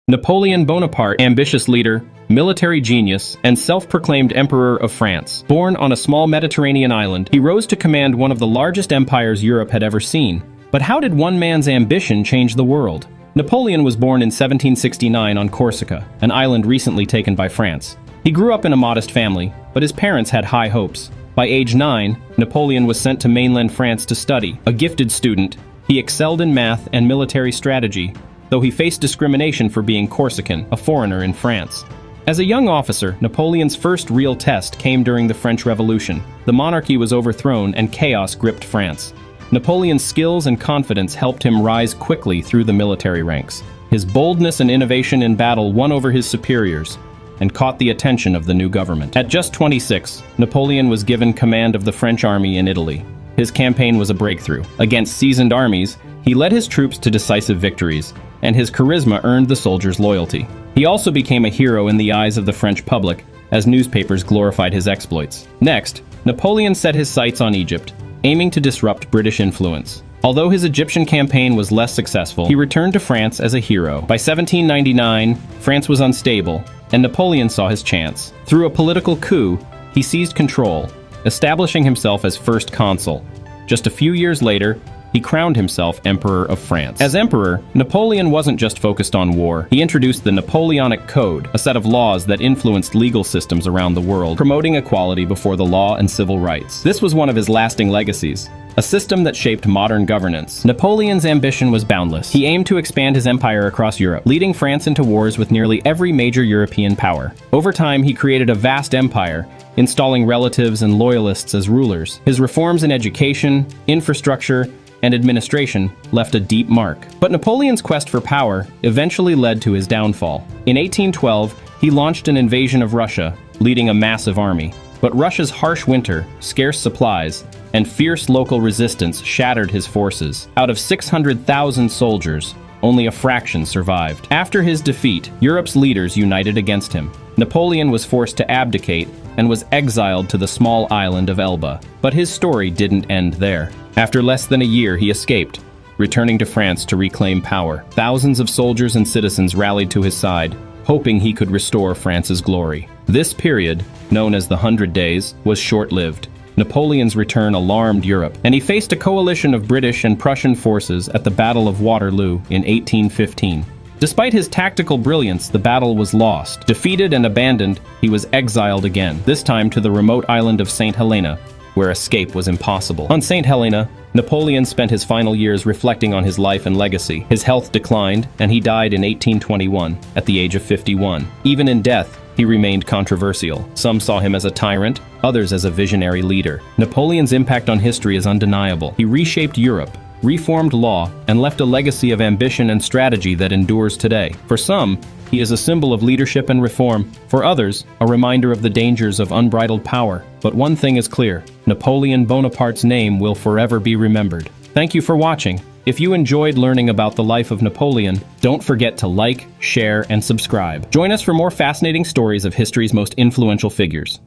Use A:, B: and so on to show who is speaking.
A: Napoleon Bonaparte, ambitious leader, military genius, and self-proclaimed Emperor of France. Born on a small Mediterranean island, he rose to command one of the largest empires Europe had ever seen. But how did one man's ambition change the world? Napoleon was born in 1769 on Corsica, an island recently taken by France. He grew up in a modest family, but his parents had high hopes. By age 9, Napoleon was sent to mainland France to study. A gifted student, he excelled in math and military strategy, though he faced discrimination for being Corsican, a foreigner in France. As a young officer, Napoleon's first real test came during the French Revolution. The monarchy was overthrown and chaos gripped France. Napoleon's skills and confidence helped him rise quickly through the military ranks. His boldness and innovation in battle won over his superiors and caught the attention of the new government. At just 26, Napoleon was given command of the French army in Italy. His campaign was a breakthrough. Against seasoned armies, he led his troops to decisive victories, and his charisma earned the soldiers' loyalty. He also became a hero in the eyes of the French public, as newspapers glorified his exploits. Next, Napoleon set his sights on Egypt, aiming to disrupt British influence. Although his Egyptian campaign was less successful, he returned to France as a hero. By 1799, France was unstable, and Napoleon saw his chance. Through a political coup, he seized control, establishing himself as first consul. Just a few years later, he crowned himself Emperor of France. As emperor, Napoleon wasn't just focused on war. He introduced the Napoleonic Code, a set of laws that influenced legal systems around the world, promoting equality before the law and civil rights. This was one of his lasting legacies, a system that shaped modern governance. Napoleon's ambition was boundless. He aimed to expand his empire across Europe, leading France into wars with nearly every major European power. Over time, he created a vast empire, installing relatives and loyalists as rulers. His reforms in education, infrastructure, and administration left a deep mark. But Napoleon's quest for power eventually led to his downfall. In 1812, he launched an invasion of Russia, leading a massive army. But Russia's harsh winter, scarce supplies, and fierce local resistance shattered his forces. Out of 600,000 soldiers, only a fraction survived. After his defeat, Europe's leaders united against him. Napoleon was forced to abdicate and was exiled to the small island of Elba. But his story didn't end there. After less than a year, he escaped, returning to France to reclaim power. Thousands of soldiers and citizens rallied to his side, hoping he could restore France's glory. This period, known as the 100 Days, was short-lived. Napoleon's return alarmed Europe, and he faced a coalition of British and Prussian forces at the Battle of Waterloo in 1815. Despite his tactical brilliance, the battle was lost. Defeated and abandoned, he was exiled again, this time to the remote island of St. Helena, where escape was impossible. On St. Helena, Napoleon spent his final years reflecting on his life and legacy. His health declined, and he died in 1821, at the age of 51. Even in death, he remained controversial. Some saw him as a tyrant, others as a visionary leader. Napoleon's impact on history is undeniable. He reshaped Europe, reformed law, and left a legacy of ambition and strategy that endures today. For some, he is a symbol of leadership and reform. For others, a reminder of the dangers of unbridled power. But one thing is clear: Napoleon Bonaparte's name will forever be remembered. Thank you for watching. If you enjoyed learning about the life of Napoleon, don't forget to like, share, and subscribe. Join us for more fascinating stories of history's most influential figures.